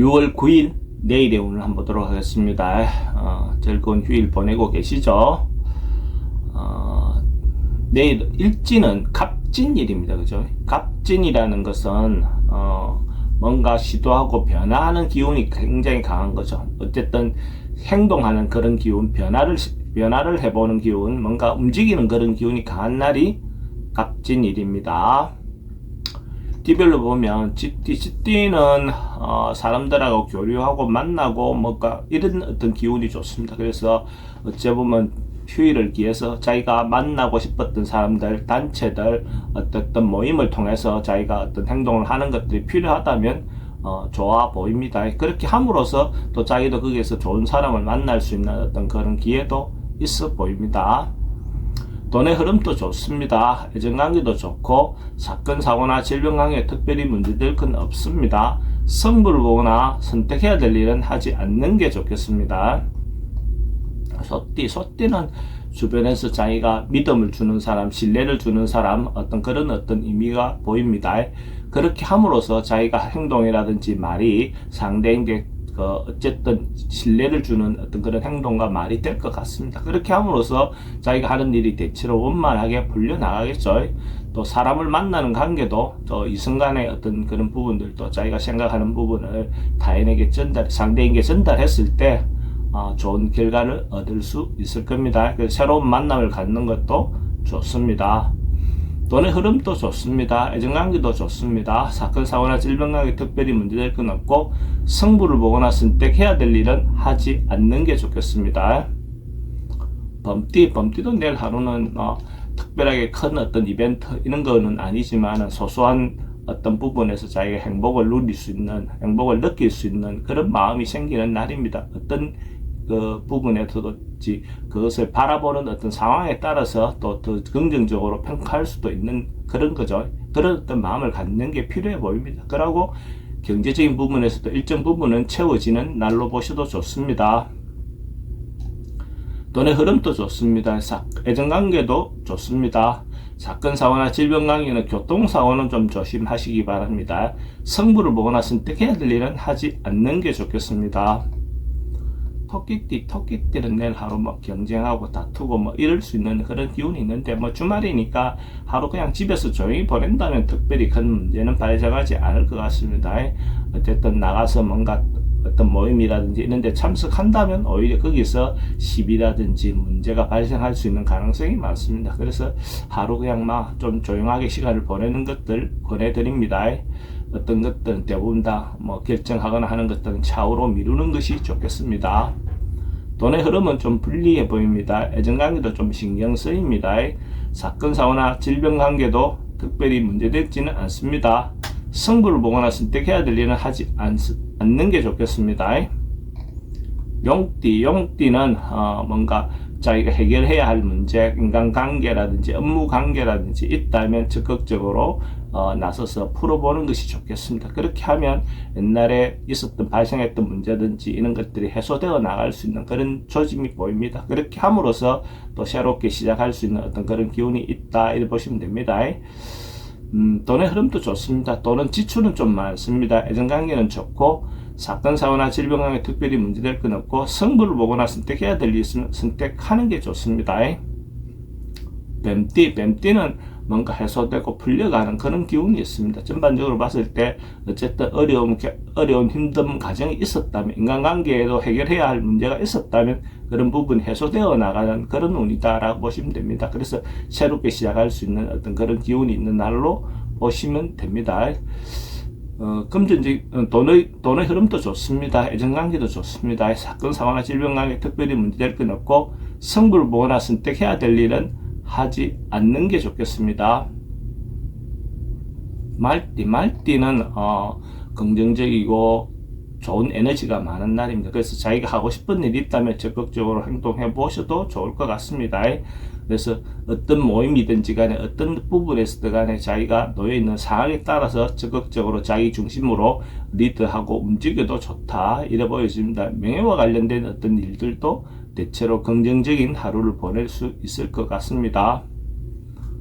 6월 9일 내일의 운을 한번 보도록 하겠습니다. 즐거운 휴일 보내고 계시죠? 내일 일진은 갑진일입니다. 그죠? 갑진이라는 것은 뭔가 시도하고 변화하는 기운이 굉장히 강한 거죠. 어쨌든 행동하는 그런 기운, 변화를 해보는 기운, 뭔가 움직이는 그런 기운이 강한 날이 갑진일입니다. 띠별로 보면 띠는 사람들하고 교류하고 만나고 뭔가 이런 어떤 기운이 좋습니다. 그래서 어찌 보면 휴일을 기해서 자기가 만나고 싶었던 사람들, 단체들, 어떤 모임을 통해서 자기가 어떤 행동을 하는 것들이 필요하다면 좋아 보입니다. 그렇게 함으로써 또 자기도 거기에서 좋은 사람을 만날 수 있는 어떤 그런 기회도 있어 보입니다. 돈의 흐름도 좋습니다. 애정관계도 좋고 사건 사고나 질병 관계에 특별히 문제될 건 없습니다. 승부를 보거나 선택해야 될 일은 하지 않는 게 좋겠습니다. 소띠는 주변에서 자기가 믿음을 주는 사람, 신뢰를 주는 사람, 그런 의미가 보입니다. 그렇게 함으로써 자기가 행동이라든지 말이 상대에게 어쨌든 신뢰를 주는 어떤 그런 행동과 말이 될 것 같습니다. 그렇게 함으로써 자기가 하는 일이 대체로 원만하게 풀려나가겠죠. 또 사람을 만나는 관계도 또 이성간의 어떤 그런 부분들도 자기가 생각하는 부분을 타인에게 상대에게 전달했을 때 좋은 결과를 얻을 수 있을 겁니다. 그래서 새로운 만남을 갖는 것도 좋습니다. 돈의 흐름도 좋습니다. 애정관계도 좋습니다. 사건 사고나 질병 관계 특별히 문제될 건 없고 승부를 보거나 선택해야 될 일은 하지 않는 게 좋겠습니다. 범띠도 내일 하루는 특별하게 큰 어떤 이벤트 이런 거는 아니지만 소소한 어떤 부분에서 자기가 행복을 누릴 수 있는, 행복을 느낄 수 있는 그런 마음이 생기는 날입니다. 어떤 그 부분에서도 그것을 바라보는 어떤 상황에 따라서 또 더 긍정적으로 평가할 수도 있는 그런 거죠. 그런 어떤 마음을 갖는 게 필요해 보입니다. 그러고 경제적인 부분에서도 일정 부분은 채워지는 날로 보셔도 좋습니다. 돈의 흐름도 좋습니다. 애정관계도 좋습니다. 사건 사고나 질병 관계는 교통사고는 좀 조심하시기 바랍니다. 승부를 보거나 선택해야 될 일은 하지 않는 게 좋겠습니다. 토끼띠는 내일 하루 경쟁하고 다투고 이럴 수 있는 그런 기운이 있는데 주말이니까 하루 그냥 집에서 조용히 보낸다면 특별히 큰 문제는 발생하지 않을 것 같습니다. 어쨌든 나가서 뭔가 어떤 모임이라든지 이런 데 참석한다면 오히려 거기서 시비라든지 문제가 발생할 수 있는 가능성이 많습니다. 그래서 하루 그냥 좀 조용하게 시간을 보내는 것들 권해드립니다. 어떤 것들은 대부분 다 결정하거나 하는 것들은 차후로 미루는 것이 좋겠습니다. 돈의 흐름은 좀 불리해 보입니다. 애정관계도 좀 신경 쓰입니다. 사건 사고나 질병 관계도 특별히 문제되지는 않습니다. 승부를 보거나 선택해야 될 일은 하지 않는 게 좋겠습니다. 용띠는 뭔가 자기가 해결해야 할 문제, 인간관계라든지 업무관계라든지 있다면 적극적으로 나서서 풀어보는 것이 좋겠습니다. 그렇게 하면 옛날에 발생했던 문제든지 이런 것들이 해소되어 나갈 수 있는 그런 조짐이 보입니다. 그렇게 함으로써 또 새롭게 시작할 수 있는 어떤 그런 기운이 있다 이렇게 보시면 됩니다. 돈의 흐름도 좋습니다. 돈은 지출은 좀 많습니다. 애정관계는 좋고 사건 사고나 질병 관계 특별히 문제될 건 없고 승부를 보거나 선택해야 될 일 있으면 선택하는 게 좋습니다. 뱀띠는 뭔가 해소되고 풀려가는 그런 기운이 있습니다. 전반적으로 봤을 때 어쨌든 어려운 힘든 과정이 있었다면, 인간관계에도 해결해야 할 문제가 있었다면 그런 부분이 해소되어 나가는 그런 운이다라고 보시면 됩니다. 그래서 새롭게 시작할 수 있는 어떤 그런 기운이 있는 날로 보시면 됩니다. 금전적 돈의 흐름도 좋습니다. 애정관계도 좋습니다. 사건 사고나 질병 관계 특별히 문제될 건 없고 승부를 보거나 선택해야 될 일은 하지 않는 게 좋겠습니다. 말띠는 긍정적이고 좋은 에너지가 많은 날입니다. 그래서 자기가 하고 싶은 일이 있다면 적극적으로 행동해 보셔도 좋을 것 같습니다. 그래서 어떤 모임이든지 간에 어떤 부분에서든 간에 자기가 놓여있는 상황에 따라서 적극적으로 자기 중심으로 리드하고 움직여도 좋다 이래 보여집니다. 명예와 관련된 어떤 일들도 대체로 긍정적인 하루를 보낼 수 있을 것 같습니다.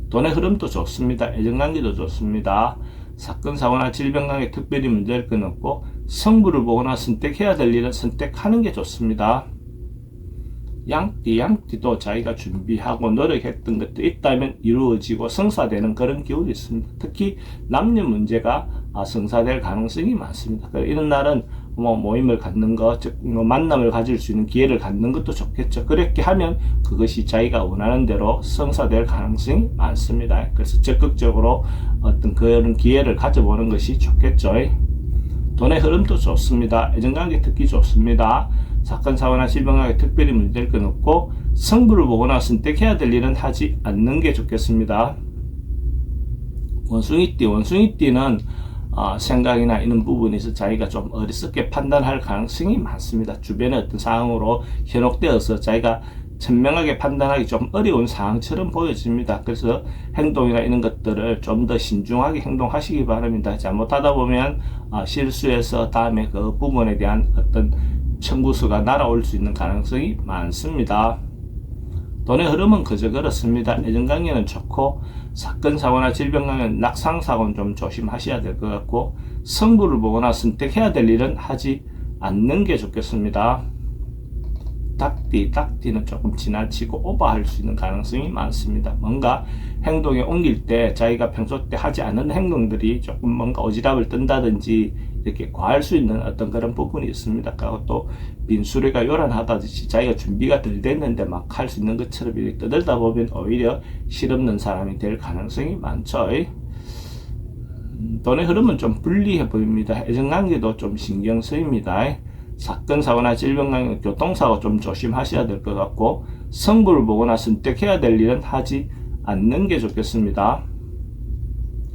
돈의 흐름도 좋습니다. 애정관계도 좋습니다. 사건 사고나 질병 관계 특별히 문제될 건 없고 성부를 보거나 선택해야 될 일은 선택하는 게 좋습니다. 양띠도 자기가 준비하고 노력했던 것도 있다면 이루어지고 성사되는 그런 기운이 있습니다. 특히 남녀 문제가 성사될 가능성이 많습니다. 이런 날은 모임을 갖는 것, 즉 만남을 가질 수 있는 기회를 갖는 것도 좋겠죠. 그렇게 하면 그것이 자기가 원하는 대로 성사될 가능성이 많습니다. 그래서 적극적으로 어떤 그런 기회를 가져보는 것이 좋겠죠. 돈의 흐름도 좋습니다. 애정관계 특히 좋습니다. 사건 사고나 질병관계 특별히 문제될 건 없고 성부를 보거나 선택해야 될 일은 하지 않는 게 좋겠습니다. 원숭이띠는 생각이나 이런 부분에서 자기가 좀 어리석게 판단할 가능성이 많습니다. 주변의 어떤 상황으로 현혹되어서 자기가 선명하게 판단하기 좀 어려운 상황처럼 보여집니다. 그래서 행동이나 이런 것들을 좀 더 신중하게 행동하시기 바랍니다. 잘못하다 보면 실수해서 다음에 그 부분에 대한 어떤 청구서가 날아올 수 있는 가능성이 많습니다. 돈의 흐름은 그저 그렇습니다. 애정관계는 좋고 사건 사고나 질병 관계는 낙상 사고는 좀 조심하셔야 될 것 같고 성부를 보거나 선택해야 될 일은 하지 않는 게 좋겠습니다. 닭띠는 조금 지나치고 오버할 수 있는 가능성이 많습니다. 뭔가 행동에 옮길 때 자기가 평소 때 하지 않는 행동들이 조금 뭔가 오지랖을 뜬다든지 이렇게 과할 수 있는 어떤 그런 부분이 있습니다. 그리고 또 빈수레가 요란하다든지 자기가 준비가 덜 됐는데 막 할 수 있는 것처럼 이렇게 떠들다 보면 오히려 실없는 사람이 될 가능성이 많죠. 돈의 흐름은 좀 불리해 보입니다. 애정관계도 좀 신경 쓰입니다. 사건 사고나 질병 관계 교통사고 좀 조심하셔야 될 것 같고 성부를 보거나 선택해야 될 일은 하지 않는 게 좋겠습니다.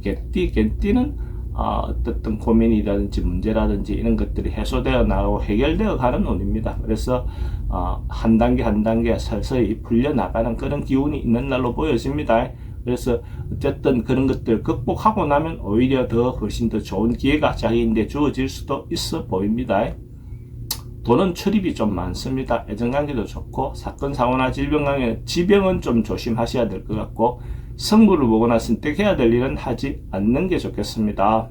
개띠는 어떤 고민이라든지 문제라든지 이런 것들이 해소되어 나가고 해결되어 가는 운입니다. 그래서 한 단계 한 단계 서서히 풀려나가는 그런 기운이 있는 날로 보여집니다. 그래서 어쨌든 그런 것들 극복하고 나면 오히려 훨씬 더 좋은 기회가 자기인데 주어질 수도 있어 보입니다. 돈은 출입이 좀 많습니다. 애정관계도 좋고 사건 사고나 질병관계 지병은 좀 조심하셔야 될 것 같고 성부를 보거나 선택해야 될 일은 하지 않는 게 좋겠습니다.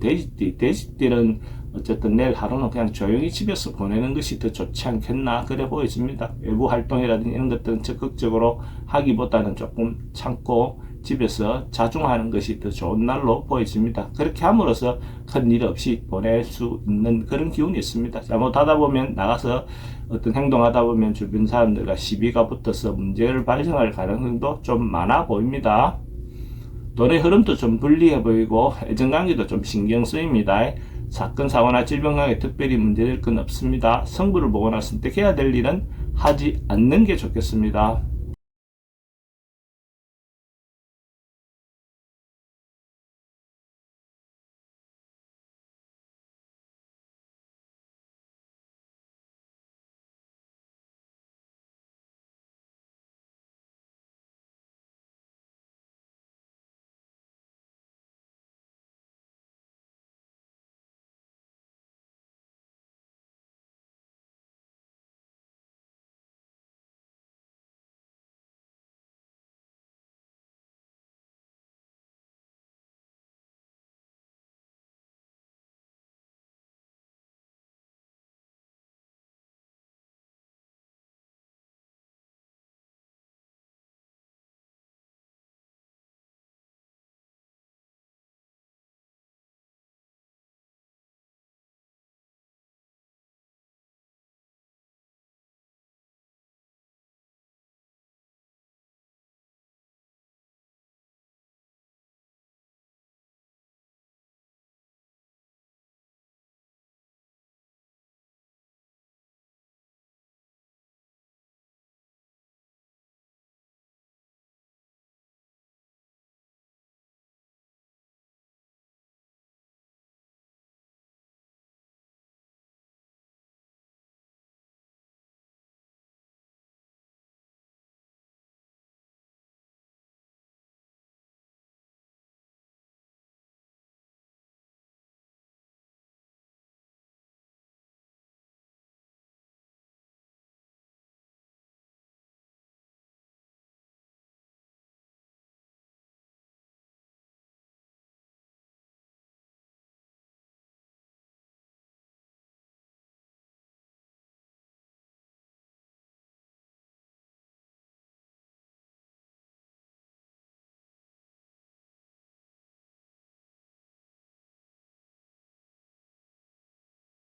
돼지띠는 어쨌든 내일 하루는 그냥 조용히 집에서 보내는 것이 더 좋지 않겠나 그래 보여집니다. 외부 활동이라든지 이런 것들은 적극적으로 하기보다는 조금 참고 집에서 자중하는 것이 더 좋은 날로 보여집니다. 그렇게 함으로써 큰 일 없이 보낼 수 있는 그런 기운이 있습니다. 잘못하다 보면 나가서 어떤 행동하다 보면 주변 사람들과 시비가 붙어서 문제를 발생할 가능성도 좀 많아 보입니다. 돈의 흐름도 좀 불리해 보이고 애정관계도 좀 신경 쓰입니다. 사건 사고나 질병 관계 특별히 문제될 건 없습니다. 성부를 보거나 선택해야 될 일은 하지 않는 게 좋겠습니다.